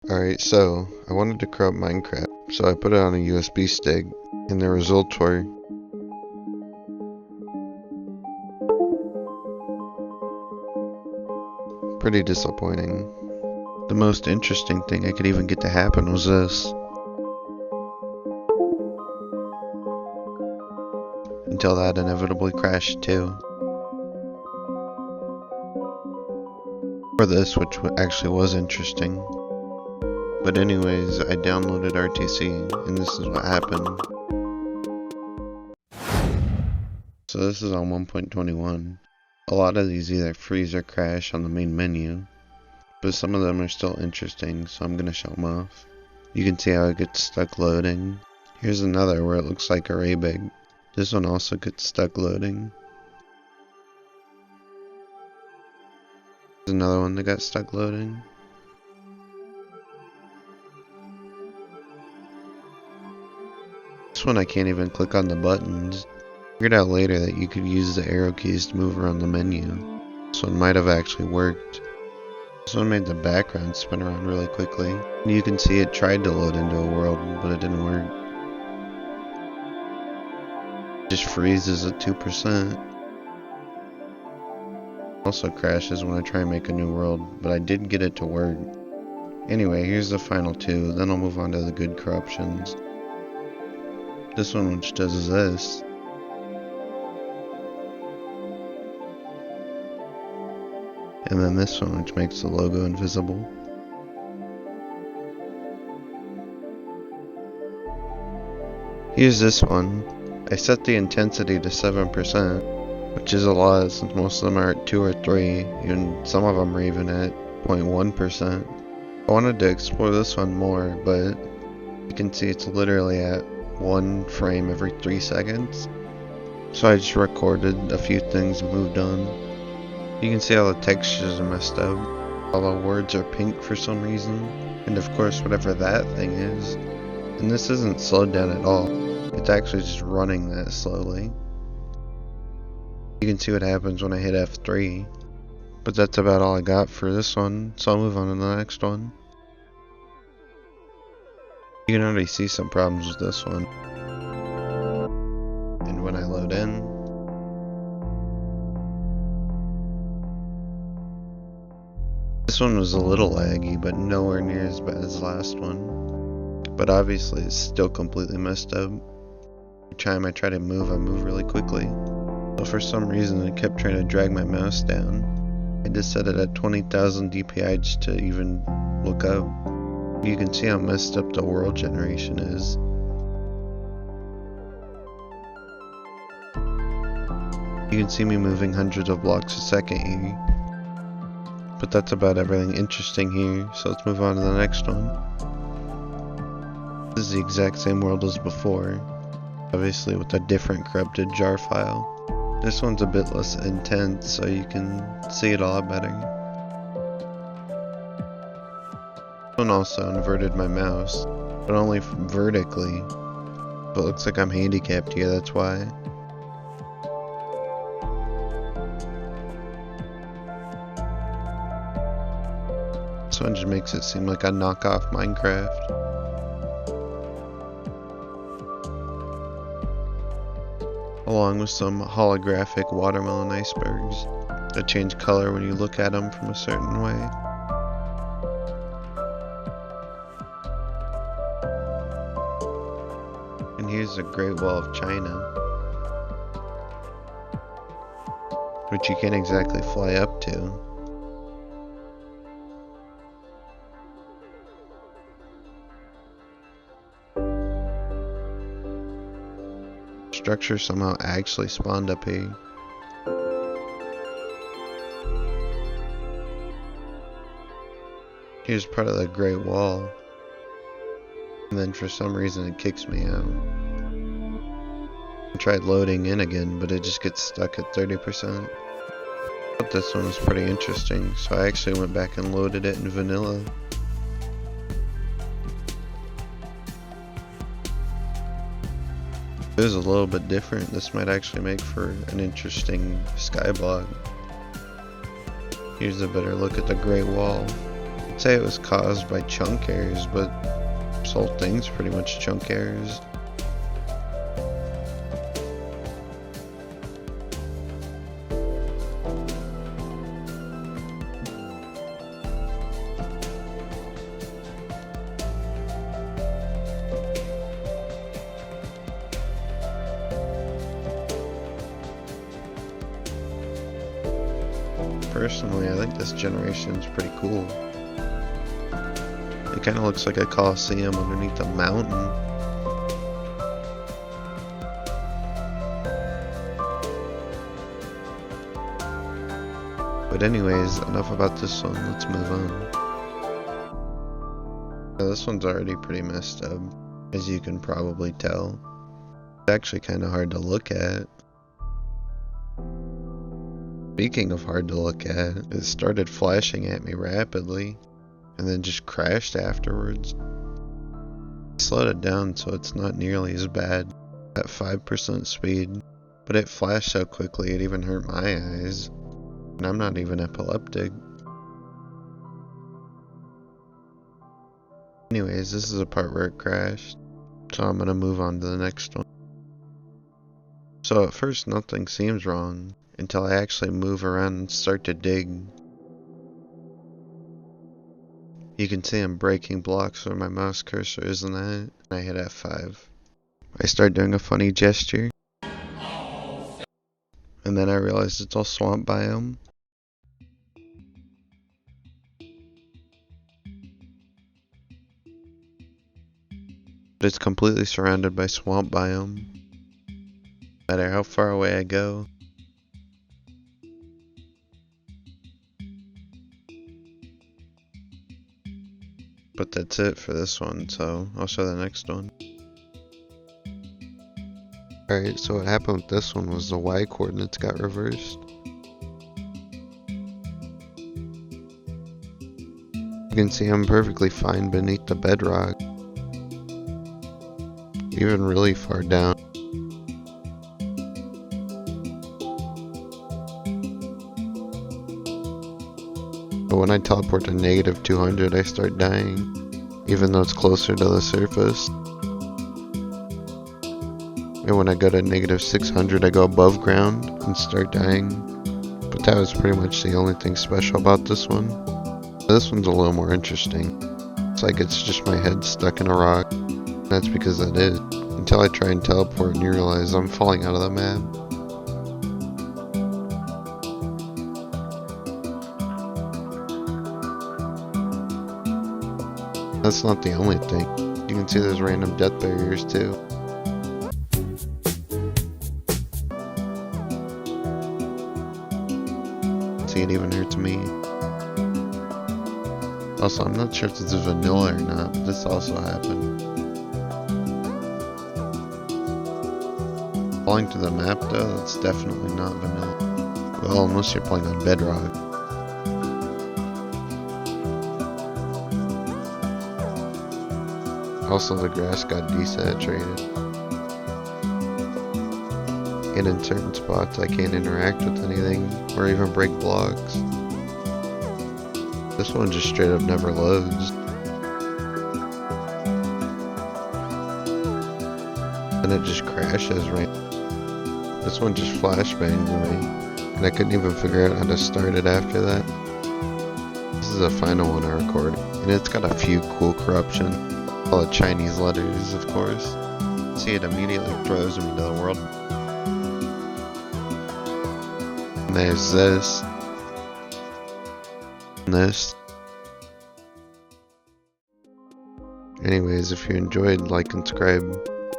Alright, so I wanted to corrupt Minecraft, so I put it on a USB stick, and the results were pretty disappointing. The most interesting thing I could even get to happen was this. Until that inevitably crashed too. Or this, which actually was interesting. But anyways, I downloaded RTC, and this is what happened. So this is on 1.21. A lot of these either freeze or crash on the main menu, but some of them are still interesting, so I'm gonna show them off. You can see how it gets stuck loading. Here's another where it looks like array big. This one also gets stuck loading. There's another one that got stuck loading. This one I can't even click on the buttons. Figured out later that you could use the arrow keys to move around the menu. This one might have actually worked. This one made the background spin around really quickly. And you can see it tried to load into a world, but it didn't work. It just freezes at 2%. Also crashes when I try and make a new world, but I did get it to work. Anyway, here's the final two, then I'll move on to the good corruptions. This one which does this. And then this one which makes the logo invisible. Here's this one. I set the intensity to 7%, which is a lot since most of them are at 2 or 3, and some of them are even at 0.1%. I wanted to explore this one more, but you can see it's literally at 1 frame every 3 seconds. So I just recorded a few things and moved on. You can see how the textures are messed up. All the words are pink for some reason. And of course whatever that thing is. And this isn't slowed down at all. It's actually just running that slowly. You can see what happens when I hit F3. But that's about all I got for this one. So I'll move on to the next one. You can already see some problems with this one. And when I load in, this one was a little laggy, but nowhere near as bad as the last one. But obviously it's still completely messed up. Every time I try to move, I move really quickly. So for some reason it kept trying to drag my mouse down. I just set it at 20,000 DPI just to even look up. You can see how messed up the world generation is. You can see me moving hundreds of blocks a second here. But that's about everything interesting here, so let's move on to the next one. This is the exact same world as before, obviously with a different corrupted jar file. This one's a bit less intense, so you can see it a lot better. This one also inverted my mouse, but only vertically. But it looks like I'm handicapped here, that's why. This one just makes it seem like a knockoff Minecraft. Along with some holographic watermelon icebergs that change color when you look at them from a certain way. And here's the Great Wall of China, which you can't exactly fly up to. Structure somehow actually spawned up here. Here's part of the Great Wall. And then for some reason it kicks me out. I tried loading in again, but it just gets stuck at 30%. But this one was pretty interesting, so I actually went back and loaded it in vanilla. It was a little bit different. This might actually make for an interesting skyblock. Here's a better look at the Great Wall. say it was caused by chunk errors, but this whole thing's pretty much chunk errors. Personally, I think this generation is pretty cool. It kind of looks like a coliseum underneath a mountain. But anyways, enough about this one, let's move on. Yeah, this one's already pretty messed up, as you can probably tell. It's actually kind of hard to look at. Speaking of hard to look at, it started flashing at me rapidly, and then just crashed afterwards. I slowed it down so it's not nearly as bad at 5% speed, but it flashed so quickly it even hurt my eyes, and I'm not even epileptic. Anyways, this is a part where it crashed, so I'm gonna move on to the next one. So at first nothing seems wrong, until I actually move around and start to dig. You can see I'm breaking blocks where my mouse cursor isn't at, and I hit F5. I start doing a funny gesture, and then I realize it's all swamp biome. But it's completely surrounded by swamp biome. No matter how far away I go. But that's it for this one, so I'll show the next one. Alright, so what happened with this one was the Y coordinates got reversed. You can see I'm perfectly fine beneath the bedrock. Even really far down. But when I teleport to negative 200, I start dying, even though it's closer to the surface. And when I go to negative 600, I go above ground and start dying. But that was pretty much the only thing special about this one. This one's a little more interesting. It's like it's just my head stuck in a rock. That's because that is. Until I try and teleport and you realize I'm falling out of the map. That's not the only thing. You can see there's random death barriers too. See, it even hurts me. Also, I'm not sure if this is vanilla or not, but this also happened. Falling to the map though, that's definitely not vanilla. Well, unless you're playing on bedrock. Also, the grass got desaturated. And in certain spots I can't interact with anything or even break blocks. This one just straight up never loads. And it just crashes right. This one just flashbanged me, and I couldn't even figure out how to start it after that. This is the final one I recorded, and it's got a few cool corruption. All the Chinese letters, of course. See, it immediately throws me to the world. And there's this. And this. Anyways, if you enjoyed, like and subscribe.